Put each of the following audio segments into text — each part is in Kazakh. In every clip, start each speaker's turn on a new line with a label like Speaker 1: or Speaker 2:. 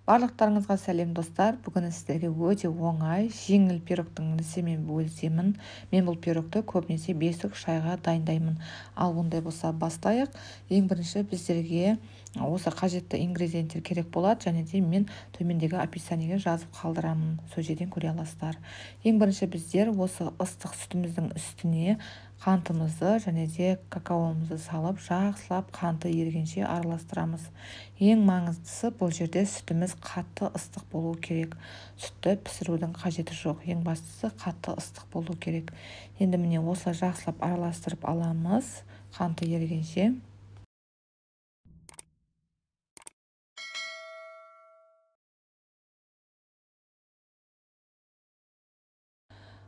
Speaker 1: Барлықтарыңызға сәлем достар. Бүгін сіздерге өте оңай, жеңіл пирогтың рецептімен бөлісемін. Мен бұл пирогты көбінесе бесік шайға дайындаймын. Ал ондай болса бастайық. Ең бірінші біздерге осы қажетті ингредиенттер керек болады, және де мен төмендегі описаниеге жазып қалдырамын. Сол жерден көре аласыздар. Ең бірінші біздер осы ыстық сүтіміздің үстіне қантымызды және де какаомызды салып, жақсылап қанты ерігенше араластырамыз. Ең маңыздысы бұл жерде сүтіміз қатты ыстық болу керек. Сүтті пісірудің қажеті жоқ. Ең бастысы қатты ыстық болу керек. Енді міне осылай жақсылап араластырып аламыз, қанты ерігенше.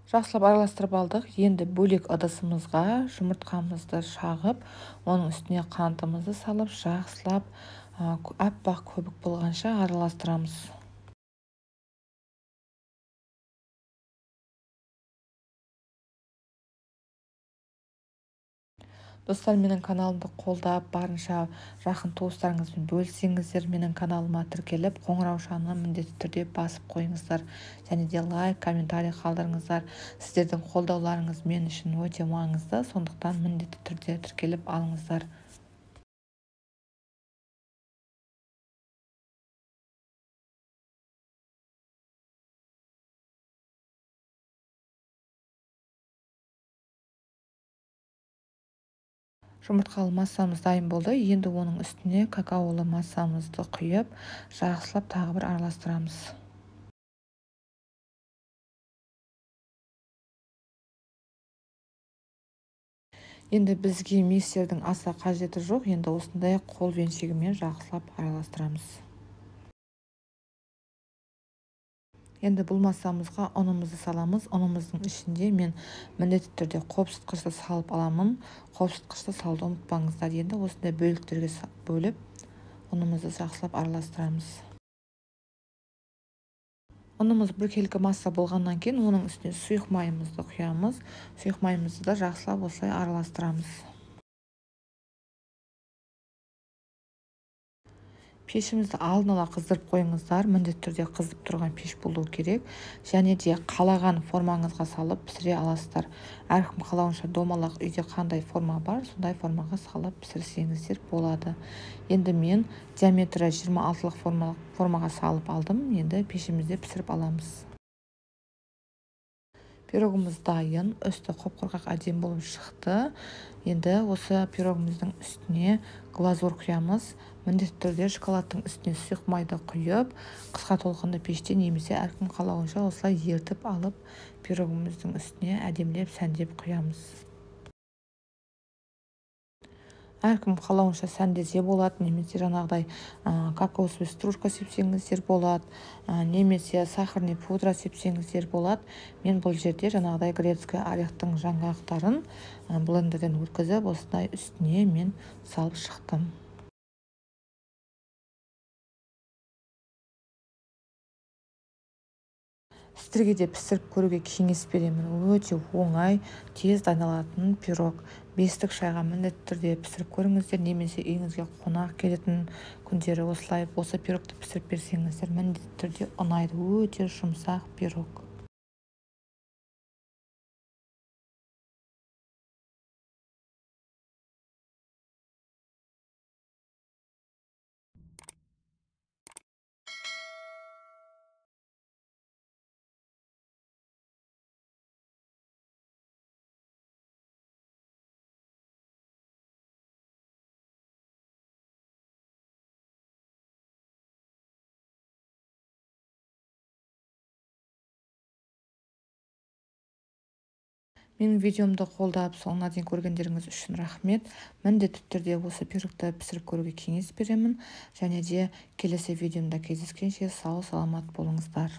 Speaker 1: Жақсылап араластырып алдық. Енді бөлек ыдысымызға жұмыртқамызды шағып, оның үстіне қантымызды салып, жақсылап аппақ көбік болғанша араластырамыз. Достар, менің каналымды қолдап, барынша жақын туыстарыңызбен бөліссеңіздер, менің каналыма тіркеліп, қоңыраушаны міндетті түрде басып қойыңыздар. Және де лайк, комментарий қалдырыңыздар. Сіздердің қолдауларыңыз мен үшін өте маңызды, сондықтан міндетті түрде тіркеліп алыңыздар. Жұмыртқалы массамыз дайын болды. Енді оның үстіне какаолы массамызды құйып, жақсылап тағы бір араластырамыз. Енді бізге миксердің аса қажеті жоқ. Енді осындай қолмен шегумен жақсылап араластырамыз. Енді бұл массамызға ұнымызды саламыз. Ұнымыздың ішінде мен міндетті түрде қопсытқышты салып аламын. Қопсытқышты салуды ұмытпаңыздар. Енді осындай бөліктерге бөліп, ұнымызды жақсылап араластырамыз. Ұнымыз біркелкі масса болғаннан кейін оның үстіне сұйық майымызды құямыз. Сұйық майымызды да жақсылап осылай араластырамыз. Пешімізді алдын ала қыздырып қойыңыздар. Міндетті түрде қызып тұрған пеш болу керек. Және де қалаған формаңызға салып пісіре аласыздар. Әркім қалауынша домалақ үйде қандай форма бар, сондай формаға салып пісірсеңіздер болады. Енді мен диаметрі 26-лық формаға салып алдым. Енді пешімізде пісіріп аламыз. Пирогымыз дайын, үсті қоп-құрғақ әдемі болып шықты. Енді осы пирогымыздың үстіне глазур құямыз. Міндетті түрде шоколадтың үстіне сұйық майды құйып, қысқа толқынды пеште немесе әркім қалауынша осылай ертіп алып, пирогымыздың үстіне әдемілеп сәндеп құямыз. Әркім қалауынша сәндесе болады, немесе жаңағыдай кокосовый стружка сепсеңіздер болады, немесе сахарный пудра сепсеңіздер болады. Мен бұл жерде жаңағыдай грецкий орехтың жаңғақтарын блендерден өткізіп, осындай үстіне мен салып шықтым. Сіздерге де пісіріп көруге кеңес беремін. Өте оңай, тез дайындалатын пирог. Бестік шайға міндетті түрде пісіріп көріңіздер, немесе үйіңізге қонақ келетін күндері осылай осы пирогты пісіріп берсеңіздер, міндетті түрде ұнайды. Өте жұмсақ пирог. Менің видеомды қолдап соңына дейін көргендеріңіз үшін рахмет. Міндетті түрде осы пирогты пісіріп көруге кеңес беремін. Және де келесі видеомда кездескенше сау саламат болыңыздар.